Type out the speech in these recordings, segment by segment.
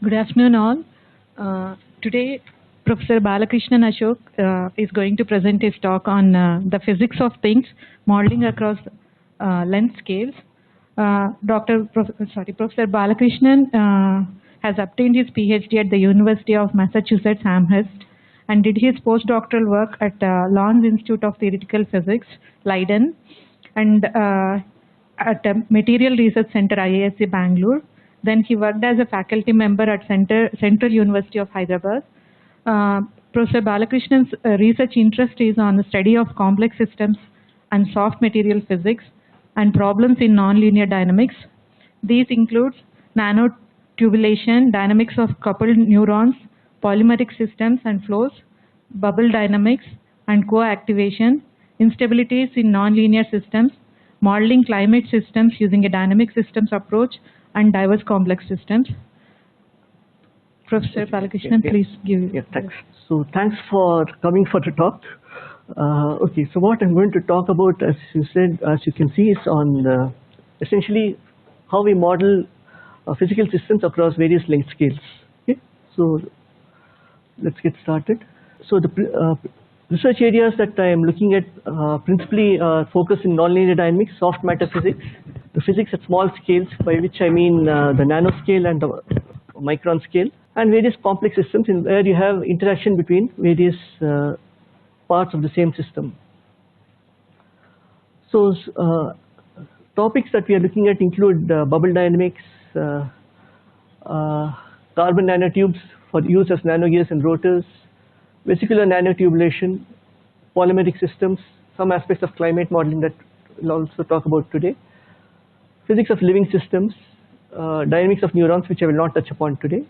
Good afternoon, all. Today, Professor Balakrishnan Ashok is going to present his talk on the physics of things, modeling across length scales. Professor Balakrishnan has obtained his PhD at the University of Massachusetts Amherst and did his postdoctoral work at Lawrence Institute of Theoretical Physics, Leiden, and at Material Research Center, IISc Bangalore. Then he worked as a faculty member at Central University of Hyderabad. Professor Balakrishnan's research interest is on the study of complex systems and soft material physics and problems in nonlinear dynamics. These include nanotubulation, dynamics of coupled neurons, polymeric systems and flows, bubble dynamics and coactivation, instabilities in nonlinear systems, modeling climate systems using a dynamic systems approach, and diverse complex systems. Professor Balakrishnan, please give. Yeah, thanks. So thanks for coming for the talk. Okay, so what I'm going to talk about, as you said, as you can see, is on essentially how we model physical systems across various length scales. Okay, so let's get started. So the research areas that I am looking at principally focus in nonlinear dynamics, soft matter physics, the physics at small scales, by which I mean the nanoscale and the micron scale, and various complex systems in where you have interaction between various parts of the same system. So topics that we are looking at include bubble dynamics, carbon nanotubes for use as nanogears and rotors, vesicular nanotubulation, polymeric systems, some aspects of climate modeling that we'll also talk about today, physics of living systems, dynamics of neurons, which I will not touch upon today,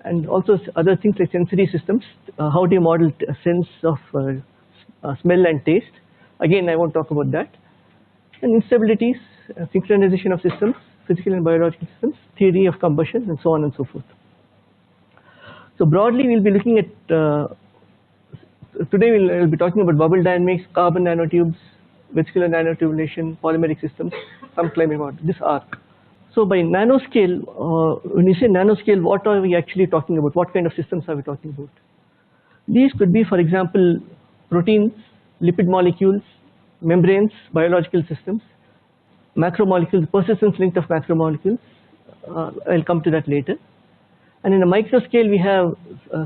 and also other things like sensory systems. How do you model a sense of smell and taste? Again, I won't talk about that. And instabilities, synchronization of systems, physical and biological systems, theory of combustion, and so on and so forth. So broadly, we'll be looking at, today we'll be talking about bubble dynamics, carbon nanotubes, vesicular nanotubulation, polymeric systems, some climate model, this arc. So by nanoscale, when we say nanoscale, what are we actually talking about? What kind of systems are we talking about? These could be, for example, proteins, lipid molecules, membranes, biological systems, macromolecules, persistence length of macromolecules. I'll come to that later. And in the micro scale, we have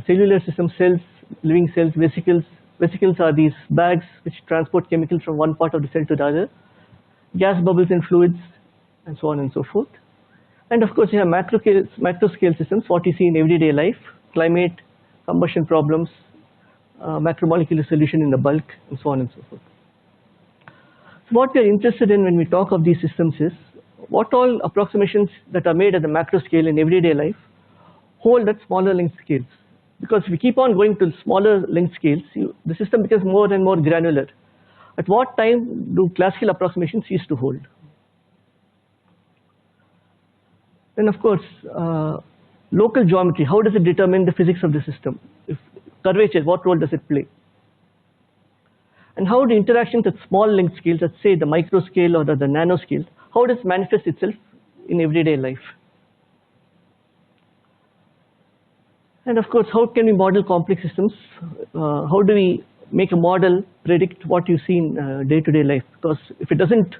cellular system, cells, living cells, vesicles. Vesicles are these bags which transport chemicals from one part of the cell to the other, gas bubbles and fluids, and so on and so forth. And of course, you have macro scale systems, what you see in everyday life, climate, combustion problems, macromolecular solution in the bulk, and so on and so forth. So what we are interested in when we talk of these systems is what all approximations that are made at the macro scale in everyday life hold at smaller length scales. Because if we keep on going to smaller length scales, the system becomes more and more granular. At what time do classical approximations cease to hold? Then of course, local geometry, how does it determine the physics of the system? If curvature, what role does it play? And how do interactions at small length scales, let's say the micro scale or the nano scale, how does it manifest itself in everyday life? And of course, how can we model complex systems? How do we make a model predict what you see in day-to-day life? Because if it doesn't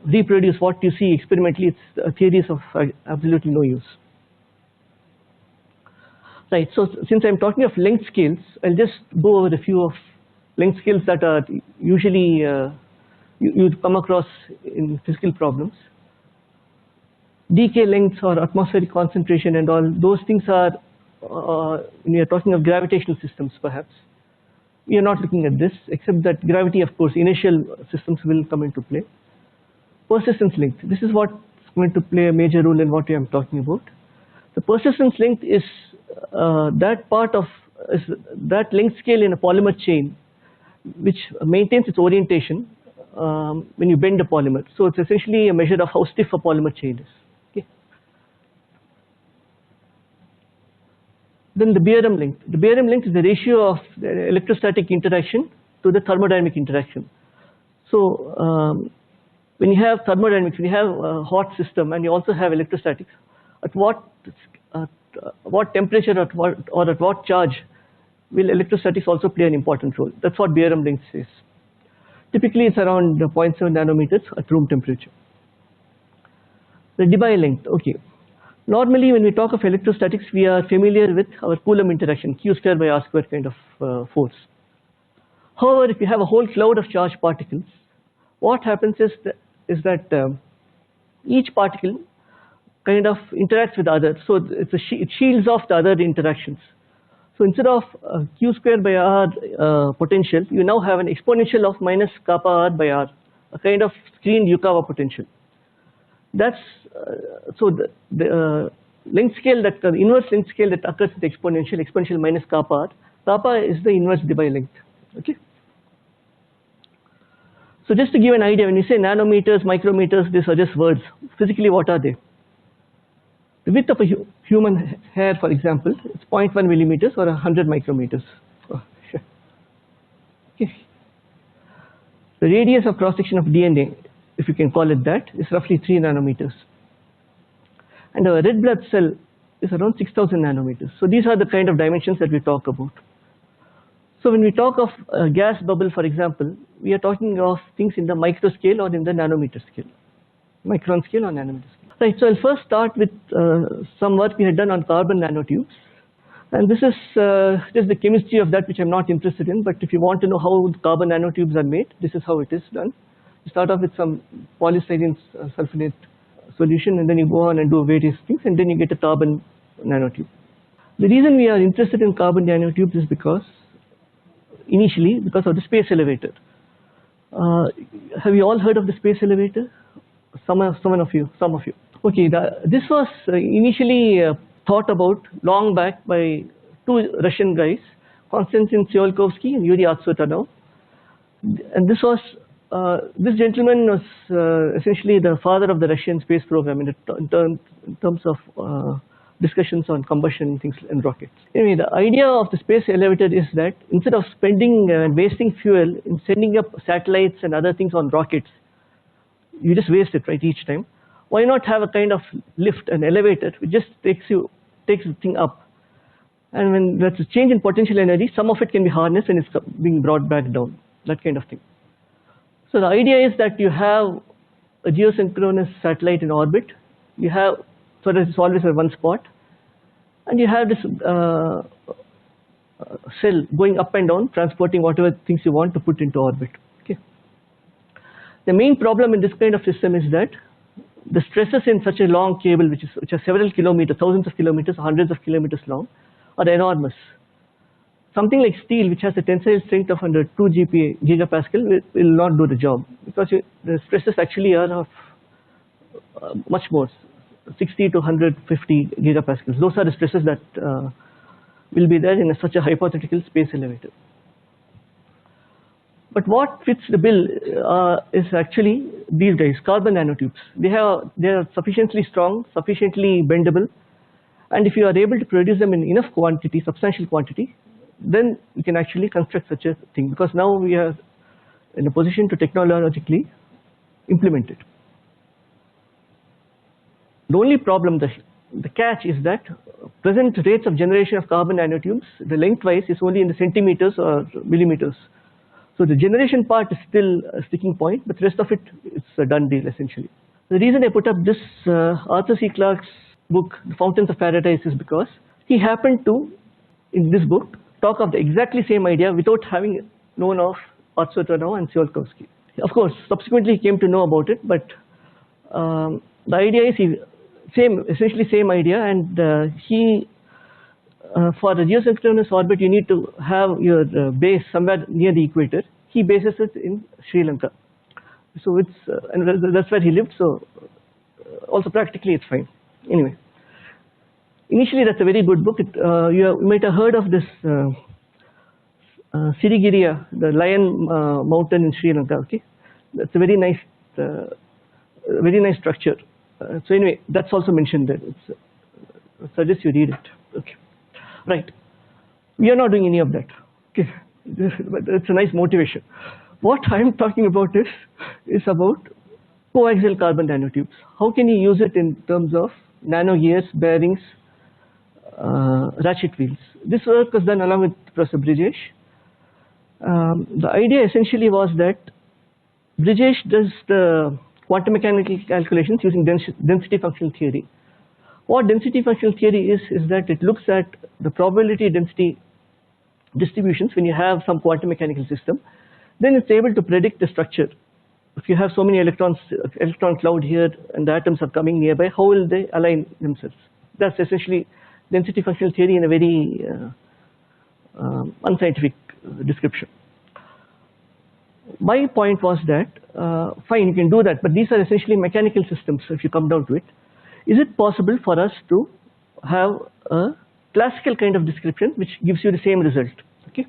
reproduce what you see experimentally, it's theories of absolutely no use. Right, so since I'm talking of length scales, I'll just go over a few of length scales that are usually you'd come across in physical problems. Decay lengths or atmospheric concentration and all, those things are, when you're talking of gravitational systems perhaps. We are not looking at this, except that gravity, of course, inertial systems will come into play. Persistence length, this is what's going to play a major role in what I am talking about. The persistence length is that part of that length scale in a polymer chain which maintains its orientation when you bend a polymer. So it's essentially a measure of how stiff a polymer chain is. Okay. Then the Beerem length. The Beerem length is the ratio of the electrostatic interaction to the thermodynamic interaction. So when you have thermodynamics, when you have a hot system and you also have electrostatics, at what at what temperature or at what charge will electrostatics also play an important role. That's what Beerem length says. Typically, it's around 0.7 nanometers at room temperature. The Debye length, okay. Normally, when we talk of electrostatics, we are familiar with our Coulomb interaction, Q square by R square kind of force. However, if you have a whole cloud of charged particles, what happens is that each particle kind of interacts with the other, so it shields off the other interactions. So instead of Q square by R potential, you now have an exponential of minus kappa R by R, a kind of screened Yukawa potential. That's so the length scale that the inverse length scale that occurs with the exponential minus kappa R. Kappa is the inverse Debye length. Okay. So just to give an idea, when you say nanometers, micrometers, these are just words. Physically, what are they? The width of a human hair, for example, is 0.1 millimeters or 100 micrometers. Oh, sure. Okay. The radius of cross section of DNA, if you can call it that, is roughly 3 nanometers. And a red blood cell is around 6,000 nanometers. So these are the kind of dimensions that we talk about. So when we talk of a gas bubble, for example, we are talking of things in the micro scale or in the nanometer scale, micron scale or nanometer scale. Right, so I'll first start with some work we had done on carbon nanotubes. And this is just the chemistry of that, which I'm not interested in, but if you want to know how carbon nanotubes are made, this is how it is done. You start off with some polystyrene sulfonate solution, and then you go on and do various things, and then you get a carbon nanotube. The reason we are interested in carbon nanotubes is initially because of the space elevator. Have you all heard of the space elevator? Some of you. Okay, this was initially thought about long back by two Russian guys, Konstantin Tsiolkovsky and Yuri Atsutanov. And this gentleman was essentially the father of the Russian space program in terms of discussions on combustion things and rockets. Anyway, the idea of the space elevator is that instead of spending and wasting fuel in sending up satellites and other things on rockets, you just waste it, right, each time. Why not have a kind of lift, an elevator, which just takes the thing up. And when there's a change in potential energy, some of it can be harnessed and it's being brought back down, that kind of thing. So the idea is that you have a geosynchronous satellite in orbit. You have, so that it's always at one spot. And you have this cell going up and down, transporting whatever things you want to put into orbit. Okay. The main problem in this kind of system is that the stresses in such a long cable, which are several kilometers, thousands of kilometers, hundreds of kilometers long, are enormous. Something like steel, which has a tensile strength of under 2 gigapascal, will not do the job, because the stresses actually are of much more, 60 to 150 gigapascals. Those are the stresses that will be there in such a hypothetical space elevator. But what fits the bill is actually these guys, carbon nanotubes. They are sufficiently strong, sufficiently bendable, and if you are able to produce them in enough quantity, substantial quantity, then you can actually construct such a thing, because now we are in a position to technologically implement it. The only problem, the catch, is that present rates of generation of carbon nanotubes, the lengthwise is only in the centimeters or millimeters. So the generation part is still a sticking point, but the rest of it, it's a done deal essentially. The reason I put up this Arthur C. Clarke's book, The Fountains of Paradise, is because he happened to, in this book, talk of the exactly same idea without having known of Atsutanov and Tsiolkovsky. Of course, subsequently he came to know about it, but the idea is essentially same idea, and for the geosynchronous orbit, you need to have your base somewhere near the equator. He bases it in Sri Lanka, so and that's where he lived. So also practically it's fine. Anyway, initially that's a very good book. You might have heard of this Sirigiriya, the lion mountain in Sri Lanka. Okay, that's a very nice structure. So anyway, that's also mentioned there. I suggest you read it. Okay. Right, we are not doing any of that. Okay, but it's a nice motivation. What I'm talking about is about coaxial carbon nanotubes. How can you use it in terms of nano gears, bearings, ratchet wheels. This work was done along with Professor Brijesh. The idea essentially was that Brijesh does the quantum mechanical calculations using density functional theory. What density functional theory is that it looks at the probability density distributions when you have some quantum mechanical system. Then it's able to predict the structure. If you have so many electron cloud here and the atoms are coming nearby, how will they align themselves? That's essentially density functional theory in a very unscientific description. My point was that, fine, you can do that, but these are essentially mechanical systems if you come down to it. Is it possible for us to have a classical kind of description which gives you the same result? Okay.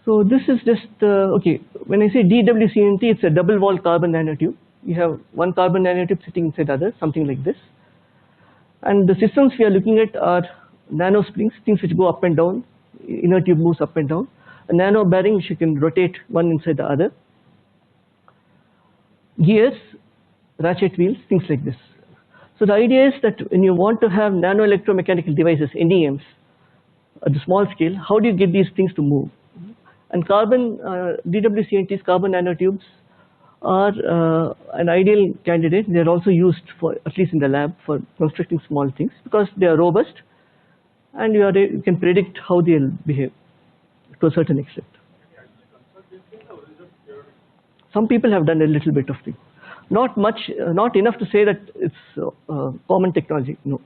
So this is just, okay, when I say DWCNT, it's a double wall carbon nanotube. You have one carbon nanotube sitting inside the other, something like this. And the systems we are looking at are nano springs, things which go up and down, inner tube moves up and down. A nano bearing which you can rotate one inside the other. Gears, ratchet wheels, things like this. So the idea is that when you want to have nano electromechanical devices, NEMs, at the small scale, how do you get these things to move? And carbon, DWCNT's carbon nanotubes are an ideal candidate. They are also used for, at least in the lab, for constructing small things because they are robust and you can predict how they will behave to a certain extent. Some people have done a little bit of thing. Not much, not enough to say that it's common technology, no.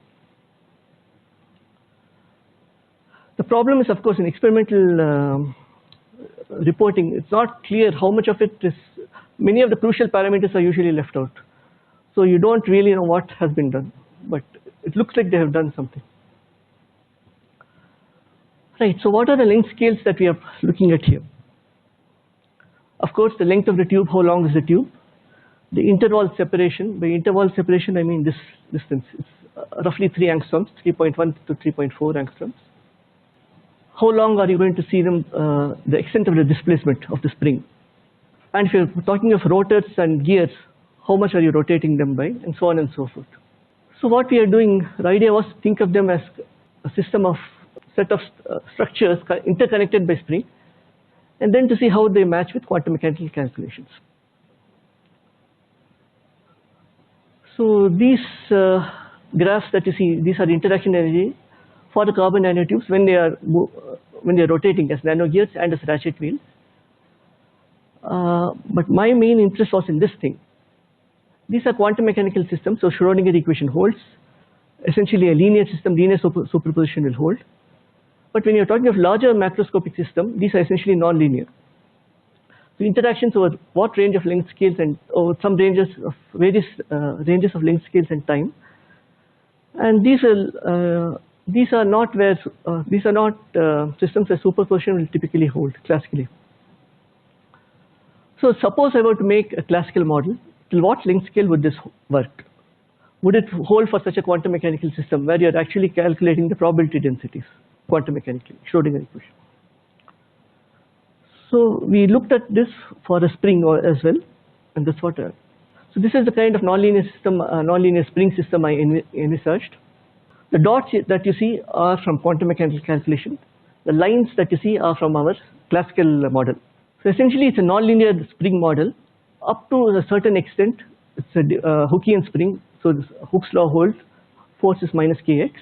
The problem is, of course, in experimental reporting, it's not clear how much of it is, many of the crucial parameters are usually left out. So you don't really know what has been done, but it looks like they have done something. Right, so what are the length scales that we are looking at here? Of course, the length of the tube, how long is the tube? The interval separation, by interval separation I mean this distance, it's roughly 3 angstroms, 3.1 to 3.4 angstroms. How long are you going to see them, the extent of the displacement of the spring? And if you're talking of rotors and gears, how much are you rotating them by, and so on and so forth. So what we are doing, the idea was to think of them as a system of set of structures interconnected by spring, and then to see how they match with quantum mechanical calculations. So these graphs that you see, these are the interaction energy for the carbon nanotubes when they are rotating as nano gears and as ratchet wheels. But my main interest was in this thing. These are quantum mechanical systems, so Schrodinger equation holds. Essentially a linear system, linear superposition will hold. But when you're talking of larger macroscopic system, these are essentially non-linear. So interactions over what range of length scales and over some ranges of various ranges of length scales and time. And these are not where systems where superposition will typically hold classically. So suppose I were to make a classical model, till what length scale would this work? Would it hold for such a quantum mechanical system where you're actually calculating the probability densities quantum mechanically, Schrodinger equation? So we looked at this for a spring as well, and that's what. So this is the kind of nonlinear system, nonlinear spring system I envisaged. The dots that you see are from quantum mechanical calculation. The lines that you see are from our classical model. So essentially, it's a nonlinear spring model. Up to a certain extent, it's a Hookean spring. So this Hooke's law holds, force is minus kx.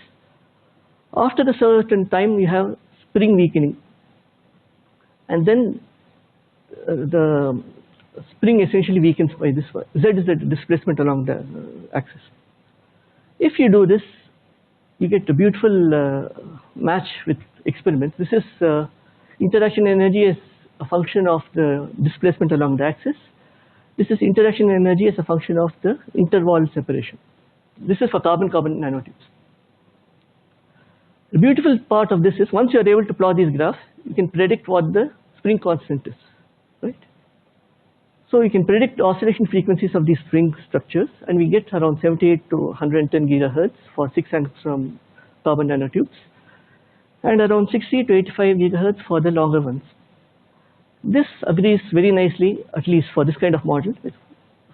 After a certain time, you have spring weakening. And then the spring essentially weakens by this way. Z is the displacement along the axis. If you do this, you get a beautiful match with experiments. This is interaction energy as a function of the displacement along the axis. This is interaction energy as a function of the interval separation. This is for carbon-carbon nanotubes. The beautiful part of this is once you are able to plot these graphs, you can predict what the spring constant is, right? So you can predict the oscillation frequencies of these spring structures, and we get around 78 to 110 gigahertz for 6 angstrom carbon nanotubes, and around 60 to 85 gigahertz for the longer ones. This agrees very nicely, at least for this kind of model,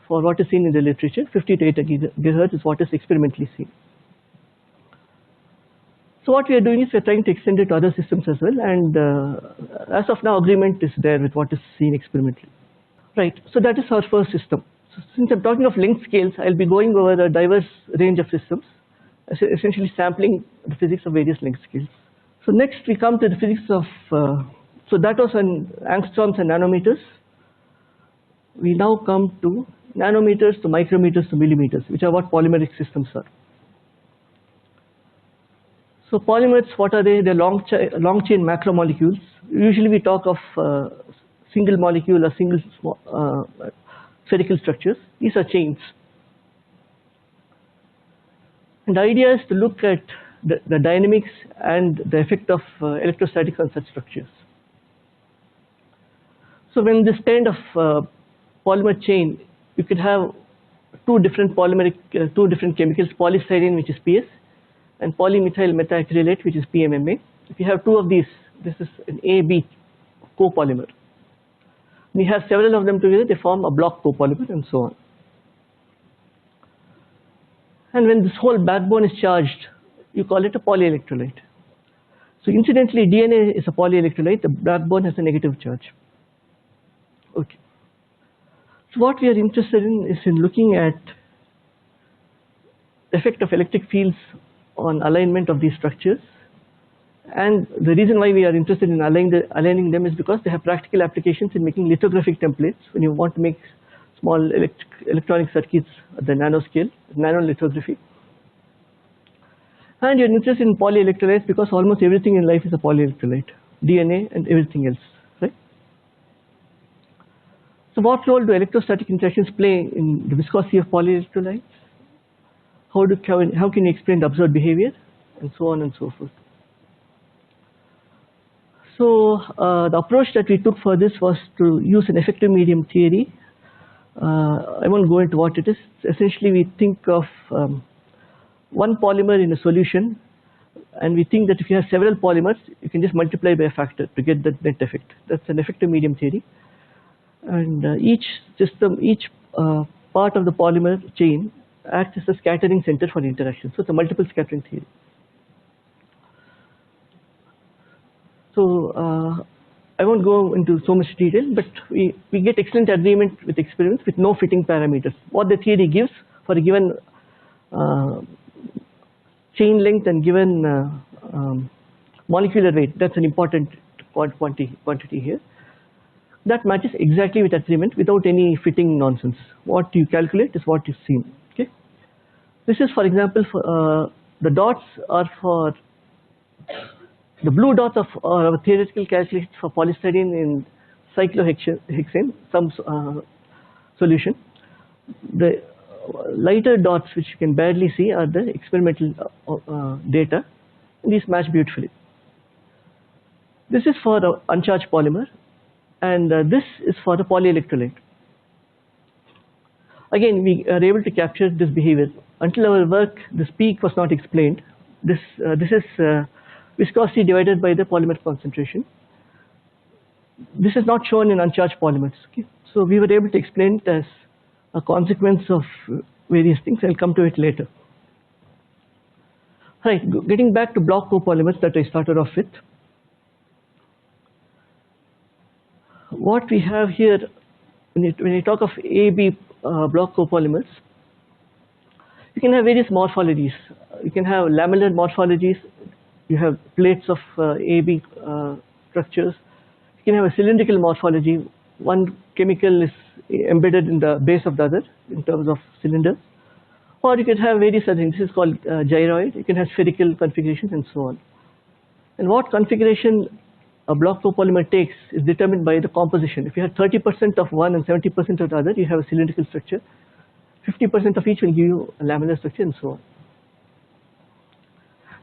for what is seen in the literature. 50 to 80 gigahertz is what is experimentally seen. So what we are doing is we are trying to extend it to other systems as well, and as of now agreement is there with what is seen experimentally. Right, so that is our first system. So since I'm talking of length scales, I'll be going over a diverse range of systems, essentially sampling the physics of various length scales. So next we come to the physics of, so that was on angstroms and nanometers. We now come to nanometers to micrometers to millimeters, which are what polymeric systems are. So polymers, what are they? They're long chain macromolecules. Usually we talk of single molecule or single spherical structures. These are chains. And the idea is to look at the dynamics and the effect of electrostatics on such structures. So when this kind of polymer chain, you can have two different chemicals, polystyrene, which is PS, and polymethyl methacrylate, which is PMMA. If you have two of these, this is an AB copolymer. We have several of them together, they form a block copolymer and so on. And when this whole backbone is charged, you call it a polyelectrolyte. So incidentally, DNA is a polyelectrolyte, the backbone has a negative charge. Okay. So what we are interested in is in looking at the effect of electric fields on alignment of these structures. And the reason why we are interested in aligning them is because they have practical applications in making lithographic templates when you want to make small electronic circuits at the nanoscale, nanolithography. And you're interested in polyelectrolytes because almost everything in life is a polyelectrolyte, DNA and everything else, right? So what role do electrostatic interactions play in the viscosity of polyelectrolytes? How can you explain the observed behavior, and so on and so forth. So the approach that we took for this was to use an effective medium theory. I won't go into what it is. Essentially, we think of one polymer in a solution, and we think that if you have several polymers, you can just multiply by a factor to get the net effect. That's an effective medium theory. And each part of the polymer chain acts as a scattering center for the interaction. So it's a multiple scattering theory. So I won't go into so much detail, but we get excellent agreement with experiments with no fitting parameters. What the theory gives for a given chain length and given molecular weight, that's an important quantity here. That matches exactly with agreement without any fitting nonsense. What you calculate is what you've seen. Okay. This is, for example, for, the dots are for the blue dots are our theoretical calculations for polystyrene in cyclohexane, some solution. The lighter dots, which you can barely see, are the experimental data. These match beautifully. This is for the uncharged polymer, and this is for the polyelectrolyte. Again, we are able to capture this behavior. Until our work, this peak was not explained. This is viscosity divided by the polymer concentration. This is not shown in uncharged polymers. Okay? So we were able to explain it as a consequence of various things. I'll come to it later. Right, getting back to block copolymers that I started off with. What we have here, when you talk of AB block copolymers, you can have various morphologies. You can have lamellar morphologies. You have plates of AB structures. You can have a cylindrical morphology. One chemical is embedded in the base of the other in terms of cylinders. Or you can have various other things. This is called gyroid. You can have spherical configurations and so on. And what configuration a block copolymer takes is determined by the composition. If you have 30% of one and 70% of the other, you have a cylindrical structure. 50% of each will give you a lamellar structure and so on.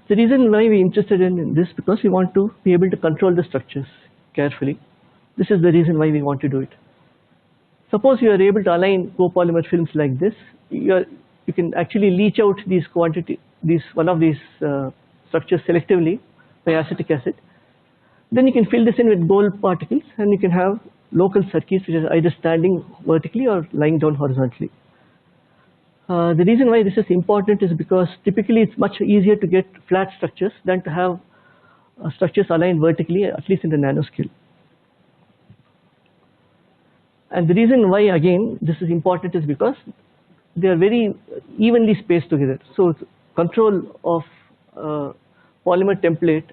The reason why we're interested in this because we want to be able to control the structures carefully. This is the reason why we want to do it. Suppose you are able to align copolymer films like this, you can actually leach out one of these structures selectively by acetic acid. Then you can fill this in with gold particles and you can have local circuits which are either standing vertically or lying down horizontally. The reason why this is important is because typically it's much easier to get flat structures than to have structures aligned vertically, at least in the nanoscale. And the reason why, again, this is important is because they are very evenly spaced together. So control of polymer template,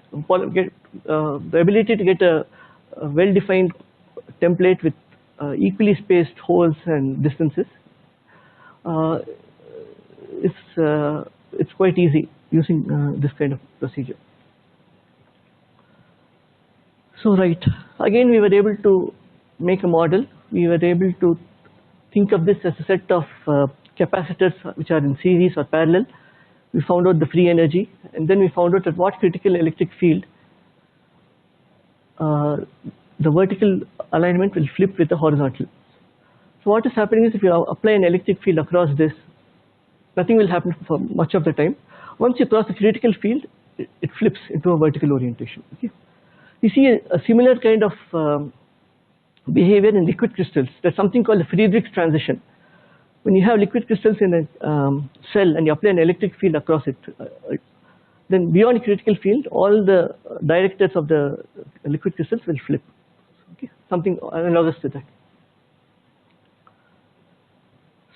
the ability to get a well-defined template with equally spaced holes and distances, it's quite easy using this kind of procedure. So right, again we were able to make a model. We were able to think of this as a set of capacitors which are in series or parallel. We found out the free energy, and then we found out at what critical electric field the vertical alignment will flip with the horizontal. So what is happening is if you apply an electric field across this, nothing will happen for much of the time. Once you cross the critical field, it flips into a vertical orientation. Okay? You see a similar kind of behavior in liquid crystals. There's something called the Friedrichs transition. When you have liquid crystals in a cell and you apply an electric field across it, then beyond critical field, all the directors of the liquid crystals will flip. Okay? Something analogous to that.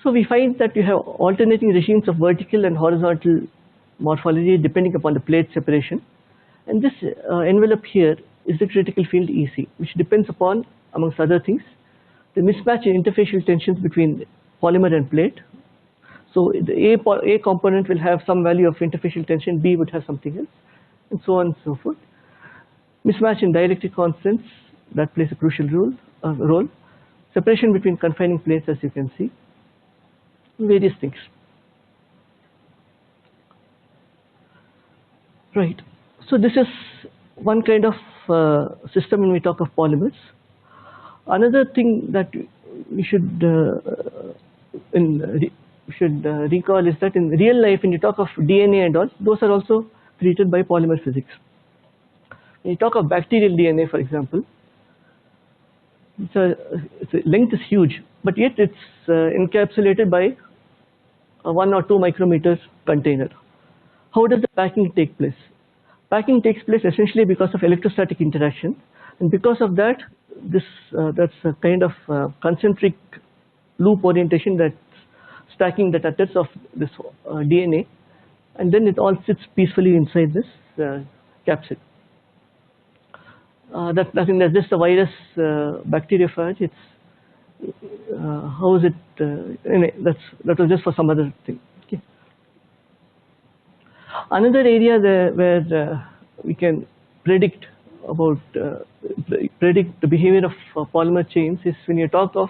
So we find that you have alternating regimes of vertical and horizontal morphology depending upon the plate separation. And this envelope here is the critical field EC, which depends upon, amongst other things, the mismatch in interfacial tensions between polymer and plate. So the A component will have some value of interfacial tension, B would have something else, and so on and so forth. Mismatch in dielectric constants, that plays a crucial role. Separation between confining plates, as you can see, various things. Right. So this is one kind of system when we talk of polymers. Another thing that we should recall is that in real life, when you talk of DNA and all, those are also treated by polymer physics. When you talk of bacterial DNA, for example, its length is huge, but yet it's encapsulated by a 1 or 2 micrometers container. How does the packing take place? Packing takes place essentially because of electrostatic interaction, and because of that, that's a kind of concentric loop orientation that's stacking the tatters of this DNA, and then it all sits peacefully inside this capsid. That's nothing. That's just a virus bacteriophage. It's how is it? Anyway, that was just for some other thing. Okay. Another area where we can predict the behavior of polymer chains is when you talk of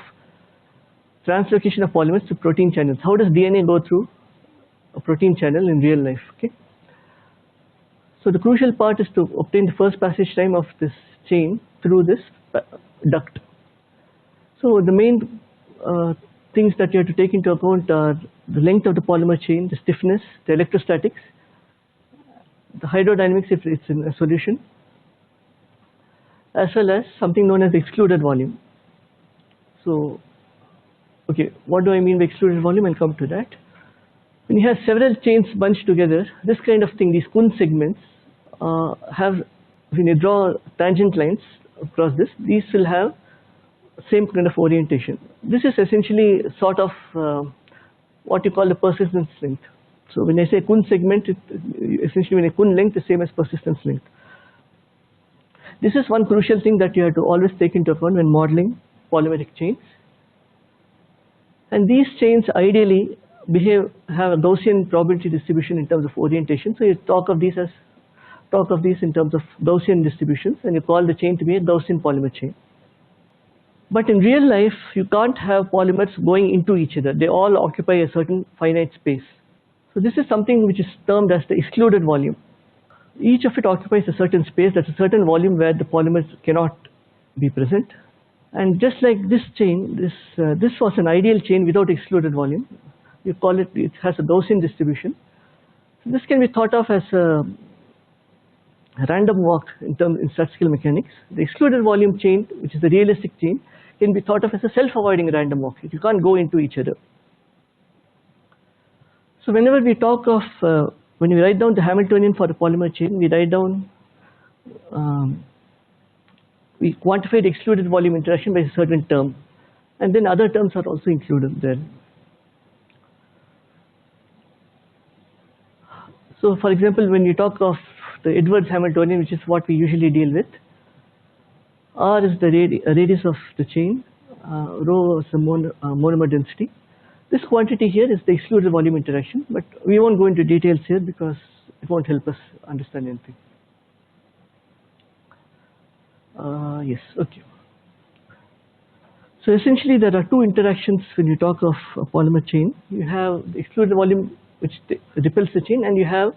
translocation of polymers to protein channels. How does DNA go through a protein channel in real life? Okay. So the crucial part is to obtain the first passage time of this chain through this duct. So the main things that you have to take into account are the length of the polymer chain, the stiffness, the electrostatics, the hydrodynamics if it's in a solution, as well as something known as the excluded volume. So, okay, what do I mean by excluded volume? I'll come to that. When you have several chains bunched together, this kind of thing, these Kun segments when you draw tangent lines across this, these will have same kind of orientation. This is essentially sort of what you call the persistence length. So when I say Kun segment, essentially when a Kun length is same as persistence length. This is one crucial thing that you have to always take into account when modeling polymeric chains. And these chains ideally have a Gaussian probability distribution in terms of orientation. So you talk of these in terms of Gaussian distributions, and you call the chain to be a Gaussian polymer chain. But in real life, you can't have polymers going into each other. They all occupy a certain finite space. So this is something which is termed as the excluded volume. Each of it occupies a certain space, that's a certain volume where the polymers cannot be present. And just like this chain, this was an ideal chain without excluded volume. You call it, it has a Gaussian distribution. So this can be thought of as a random walk in statistical mechanics. The excluded volume chain, which is the realistic chain, can be thought of as a self-avoiding random walk. You can't go into each other. So whenever we talk of, when we write down the Hamiltonian for the polymer chain, we write down, we quantify the excluded volume interaction by a certain term, and then other terms are also included there. So for example, when you talk of the Edwards Hamiltonian, which is what we usually deal with, R is the radius of the chain, rho is the monomer density. This quantity here is the excluded volume interaction, but we won't go into details here because it won't help us understand anything. Yes, okay. So essentially there are two interactions when you talk of a polymer chain. You have the excluded volume which repels the chain, and you have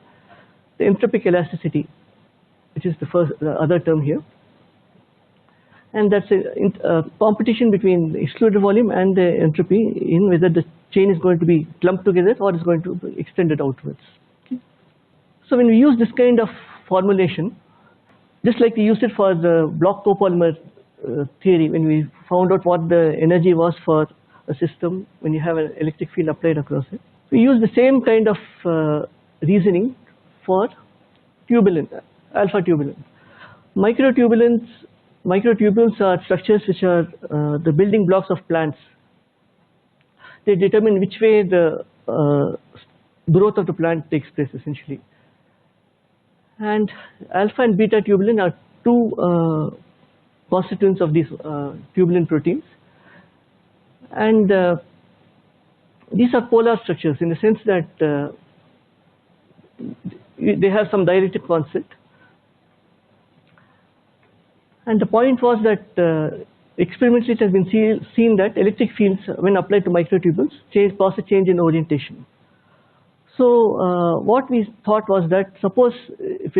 the entropic elasticity, which is the other term here. And that's a competition between the excluded volume and the entropy in whether the chain is going to be clumped together or is going to be extended outwards. Okay. So when we use this kind of formulation, just like we used it for the block copolymer theory, when we found out what the energy was for a system when you have an electric field applied across it, we use the same kind of reasoning for tubulin, alpha tubulin. Microtubules are structures which are the building blocks of plants. They determine which way the growth of the plant takes place essentially. And alpha and beta tubulin are two constituents of these tubulin proteins. And these are polar structures in the sense that they have some dielectric constant. And the point was that experimentally it has been seen that electric fields, when applied to microtubules, cause a change in orientation. So what we thought was that suppose if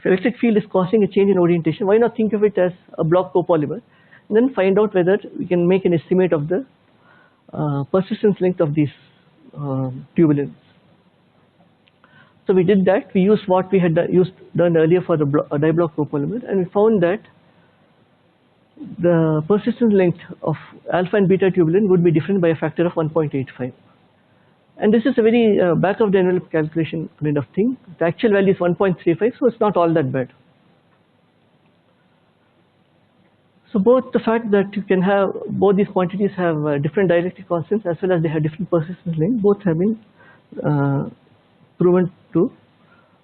electric field is causing a change in orientation, why not think of it as a block copolymer, and then find out whether we can make an estimate of the persistence length of these tubulins. So we did that. We used what we had done earlier for the diblock copolymer, and we found that the persistence length of alpha and beta tubulin would be different by a factor of 1.85. And this is a very back of the envelope calculation kind of thing. The actual value is 1.35, so it's not all that bad. So both the fact that you can have both these quantities have different dielectric constants as well as they have different persistence length, both have been proven to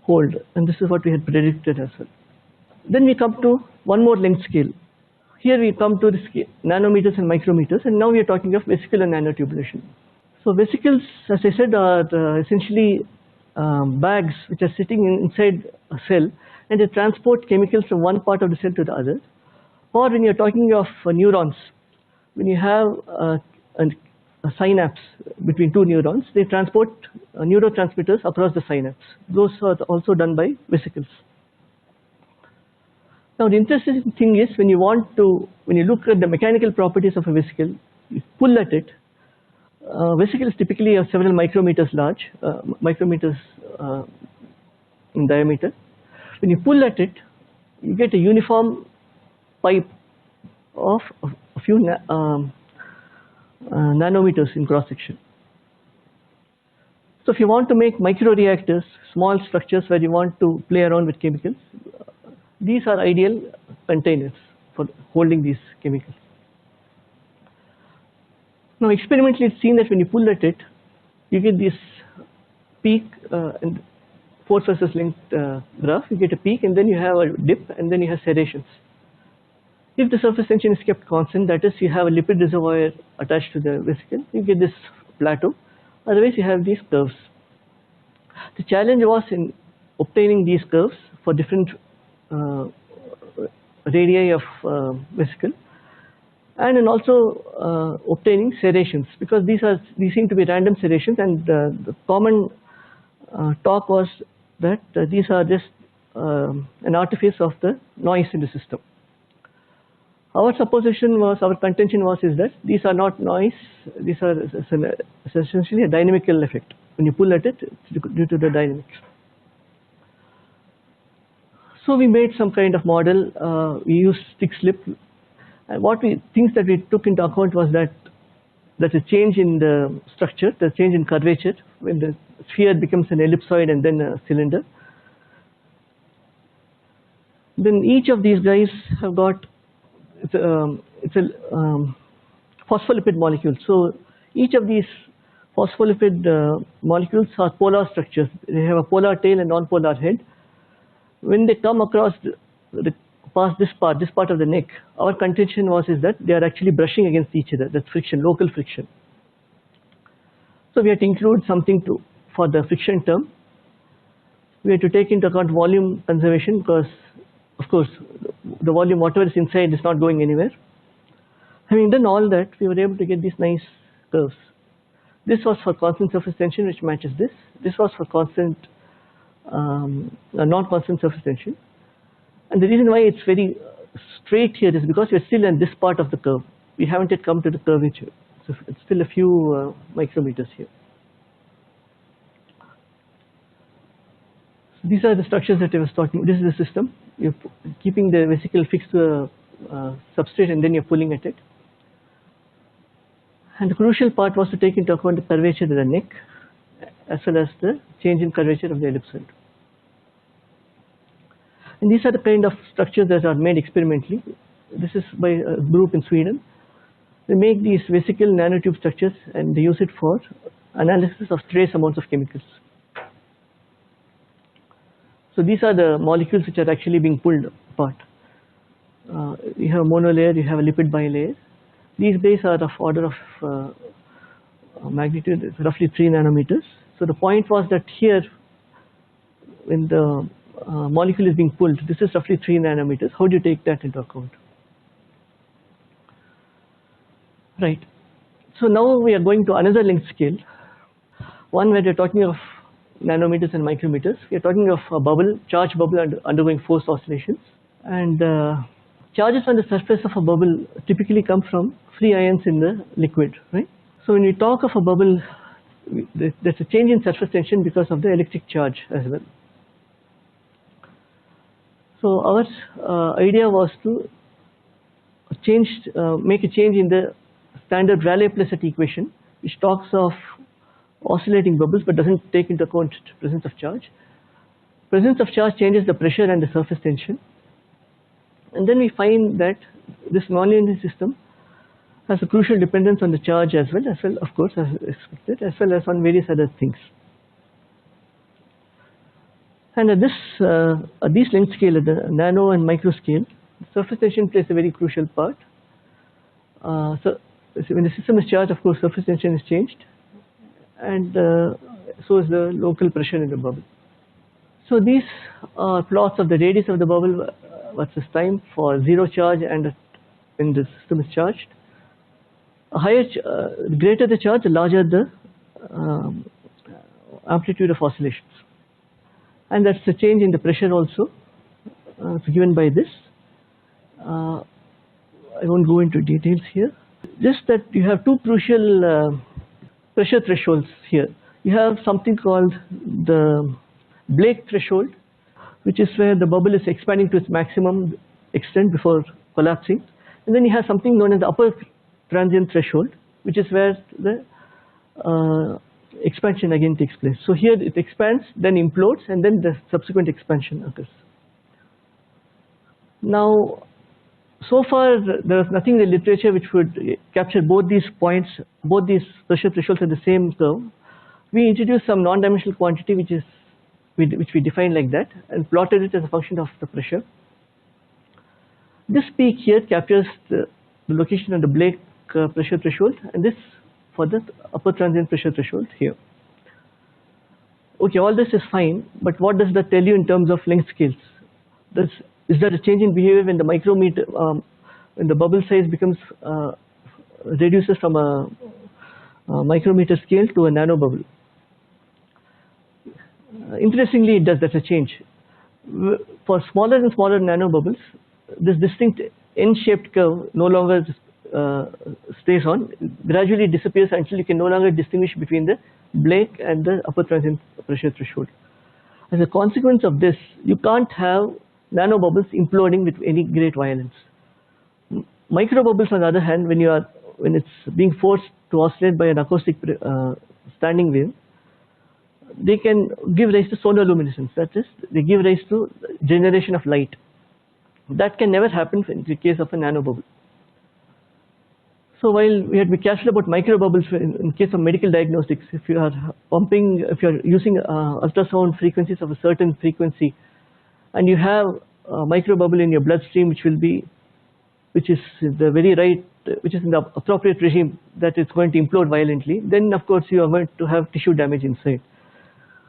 hold, and this is what we had predicted as well. Then we come to one more length scale. Here we come to the scale, nanometers and micrometers, and now we are talking of vesicle and nanotubulation. So vesicles, as I said, are essentially bags which are sitting inside a cell, and they transport chemicals from one part of the cell to the other. Or when you're talking of neurons, when you have a synapse between two neurons, they transport neurotransmitters across the synapse. Those are also done by vesicles. Now the interesting thing is when you look at the mechanical properties of a vesicle, you pull at it. Vesicles typically are several micrometers large, micrometers in diameter. When you pull at it, you get a uniform pipe of a few nanometers in cross section. So if you want to make microreactors, small structures where you want to play around with chemicals, these are ideal containers for holding these chemicals. Now experimentally it's seen that when you pull at it, you get this peak and force versus length graph. You get a peak and then you have a dip and then you have serrations. If the surface tension is kept constant, that is you have a lipid reservoir attached to the vesicle, you get this plateau. Otherwise you have these curves. The challenge was in obtaining these curves for different radii of vesicle, and in also obtaining serrations, because these seem to be random serrations, and the common talk was that these are just an artifice of the noise in the system. Our supposition was, our contention was, is that these are not noise, these are essentially a dynamical effect. When you pull at it, it's due to the dynamics. So we made some kind of model, we used stick slip, and things that we took into account was that there's a change in the structure, there's a change in curvature when the sphere becomes an ellipsoid and then a cylinder. Then each of these guys have got it's a phospholipid molecule. So each of these phospholipid molecules are polar structures. They have a polar tail and non-polar head. When they come across past this part of the neck, our contention is that they are actually brushing against each other. That's friction, local friction. So we have to include something for the friction term. We have to take into account volume conservation because, of course, the volume, whatever is inside, is not going anywhere. Having done all that, we were able to get these nice curves. This was for constant surface tension, which matches this. This was for constant, non-constant surface tension. And the reason why it's very straight here is because we're still in this part of the curve. We haven't yet come to the curvature. So it's still a few micrometers here. So these are the structures that I was talking about. This is the system. You're keeping the vesicle fixed to a substrate and then you're pulling at it. And the crucial part was to take into account the curvature of the neck as well as the change in curvature of the ellipsoid. And these are the kind of structures that are made experimentally. This is by a group in Sweden. They make these vesicle nanotube structures and they use it for analysis of trace amounts of chemicals. So these are the molecules which are actually being pulled apart. You have a monolayer, you have a lipid bilayer. These guys are of order of magnitude, roughly 3 nanometers. So the point was that here, when the molecule is being pulled, this is roughly 3 nanometers. How do you take that into account? Right. So now we are going to another length scale. One where we are talking of nanometers and micrometers. We are talking of a bubble, charged bubble undergoing forced oscillations. And charges on the surface of a bubble typically come from free ions in the liquid, right? So when we talk of a bubble, there's a change in surface tension because of the electric charge as well. So our idea was to make a change in the standard Rayleigh-Placet equation, which talks of oscillating bubbles but doesn't take into account presence of charge. Presence of charge changes the pressure and the surface tension. And then we find that this nonlinear system has a crucial dependence on the charge as well, of course, as expected, as well as on various other things. And at these length scale, at the nano and micro scale, surface tension plays a very crucial part. So when the system is charged, of course, surface tension is changed, and so is the local pressure in the bubble. So these are plots of the radius of the bubble versus time for zero charge and when the system is charged. The greater the charge, the larger the amplitude of oscillations. And that's the change in the pressure also, given by this. I won't go into details here. Just that you have two crucial pressure thresholds here. You have something called the Blake threshold, which is where the bubble is expanding to its maximum extent before collapsing. And then you have something known as the upper transient threshold, which is where the expansion again takes place. So here it expands, then implodes, and then the subsequent expansion occurs. Now, so far there is nothing in the literature which would capture both these points, both these pressure thresholds at the same curve. We introduced some non-dimensional quantity which we defined like that and plotted it as a function of the pressure. This peak here captures the location of the Blake pressure threshold, and this for the upper transient pressure threshold here. Okay, all this is fine, but what does that tell you in terms of length scales? Is there a change in behavior when the micrometer, when the bubble size becomes reduces from a micrometer scale to a nano bubble? Interestingly, it does. That's a change. For smaller and smaller nano bubbles, this distinct N-shaped curve no longer stays on, gradually disappears until you can no longer distinguish between the Blake and the upper transient pressure threshold. As a consequence of this, you can't have nanobubbles imploding with any great violence. Microbubbles, on the other hand, when you are when it's being forced to oscillate by an acoustic standing wave, they can give rise to sonoluminescence. That is, they give rise to generation of light. That can never happen in the case of a nanobubble. So while we have to be careful about microbubbles in case of medical diagnostics, if you are using ultrasound frequencies of a certain frequency, and you have a microbubble in your bloodstream which is in the appropriate regime that is going to implode violently, then of course you are going to have tissue damage inside.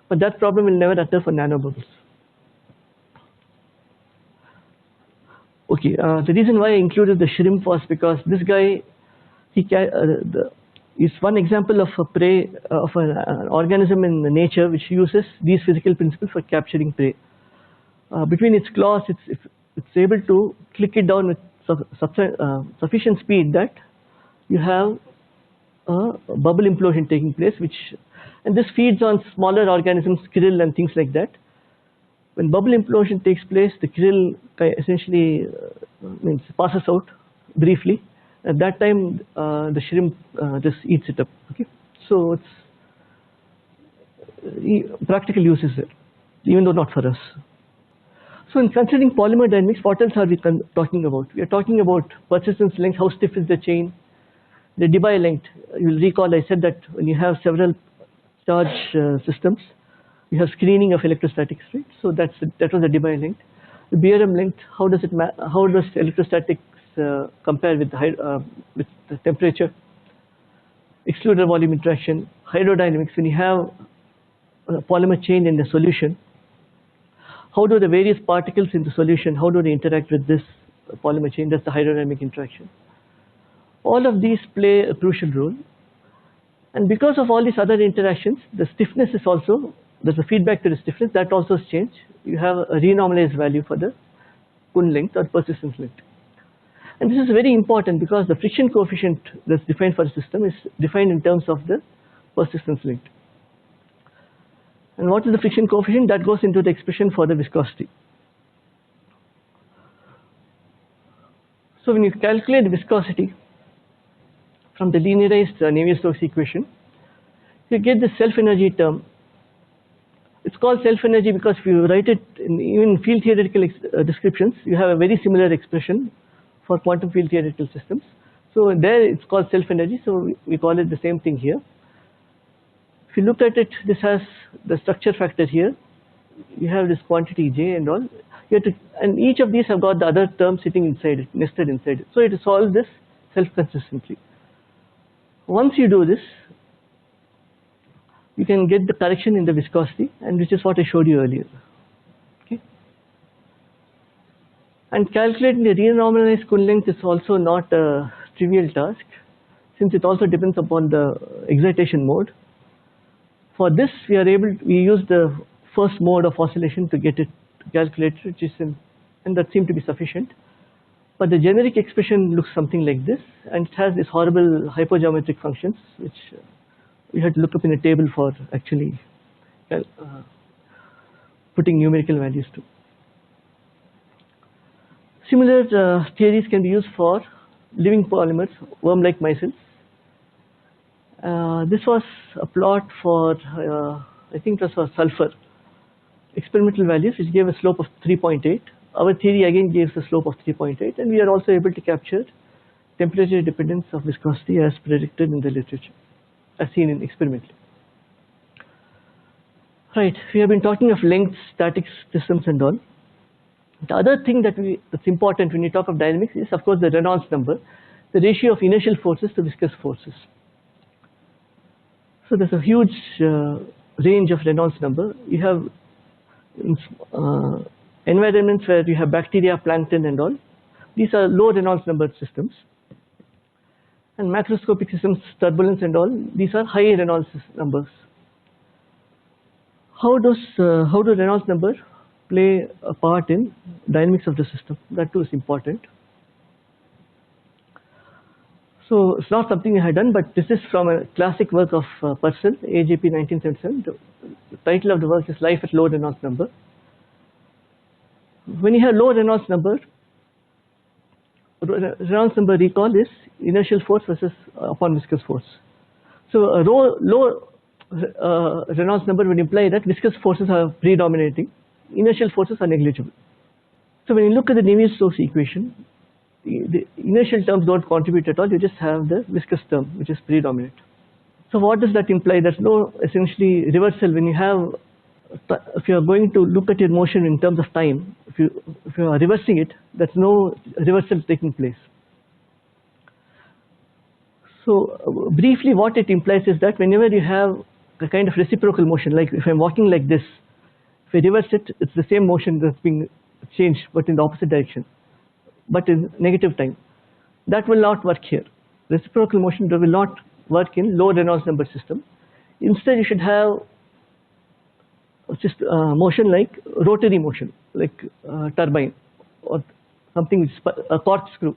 But that problem will never occur for nanobubbles. Okay, the reason why I included the shrimp was because this guy, is one example of a prey of an organism in nature which uses these physical principles for capturing prey. Between its claws, it's able to click it down with sufficient speed that you have a bubble implosion taking place, and this feeds on smaller organisms, krill and things like that. When bubble implosion takes place, the krill essentially passes out briefly. At that time, the shrimp just eats it up. Okay, so it's practical uses there, even though not for us. So in considering polymer dynamics, what else are we talking about? We are talking about persistence length, how stiff is the chain, the Debye length. You will recall I said that when you have several charge systems, you have screening of electrostatics, right? So that was the Debye length. The Beerem length, how does electrostatics compare with the temperature? Excluder volume interaction, hydrodynamics. When you have a polymer chain in the solution, how do the various particles in the solution, how do they interact with this polymer chain? That's the hydrodynamic interaction. All of these play a crucial role. And because of all these other interactions, the stiffness is also, there's a feedback to the stiffness, that also has changed. You have a renormalized value for the Kuhn length or persistence length. And this is very important because the friction coefficient that's defined for a system is defined in terms of the persistence length. And what is the friction coefficient? That goes into the expression for the viscosity. So when you calculate the viscosity from the linearized Navier-Stokes equation, you get the self-energy term. It's called self-energy because if you write it in even field theoretical descriptions, you have a very similar expression for quantum field theoretical systems. So there it's called self-energy, so we call it the same thing here. If you look at it, this has the structure factor here. You have this quantity J and all. And each of these have got the other term sitting inside it, nested inside it. So it solves this self-consistently. Once you do this, you can get the correction in the viscosity, and which is what I showed you earlier. Okay. And calculating the renormalized Kuhn length is also not a trivial task, since it also depends upon the excitation mode. For this, we use the first mode of oscillation to get it calculated, which is and that seemed to be sufficient. But the generic expression looks something like this, and it has these horrible hypergeometric functions, which we had to look up in a table for actually putting numerical values to. Similar theories can be used for living polymers, worm-like micelles. This was a plot for, I think it was for sulfur experimental values, which gave a slope of 3.8. Our theory again gives a slope of 3.8, and we are also able to capture temperature dependence of viscosity as predicted in the literature, as seen in experimentally. Right, we have been talking of length, static systems and all. The other thing that's important when you talk of dynamics is of course the Reynolds number, the ratio of inertial forces to viscous forces. So there's a huge range of Reynolds number. You have environments where you have bacteria, plankton and all. These are low Reynolds number systems. And macroscopic systems, turbulence and all, these are high Reynolds numbers. How do Reynolds number play a part in dynamics of the system? That too is important. So it's not something I had done, but this is from a classic work of Purcell, AJP 1977. The title of the work is Life at Low Reynolds Number. When you have low Reynolds number, Reynolds number, recall, is inertial force versus upon viscous force. So a low Reynolds number would imply that viscous forces are predominating, inertial forces are negligible. So when you look at the Navier-Stokes equation, the inertial terms don't contribute at all, you just have the viscous term which is predominant. So what does that imply? There's no essentially reversal when you have, if you are going to look at your motion in terms of time, if you are reversing it, there's no reversal taking place. So briefly what it implies is that whenever you have a kind of reciprocal motion, like if I'm walking like this, if I reverse it, it's the same motion that's being changed but in the opposite direction, but in negative time. That will not work here. Reciprocal motion will not work in low Reynolds number system. Instead you should have just motion like rotary motion, like turbine or something which is a corkscrew,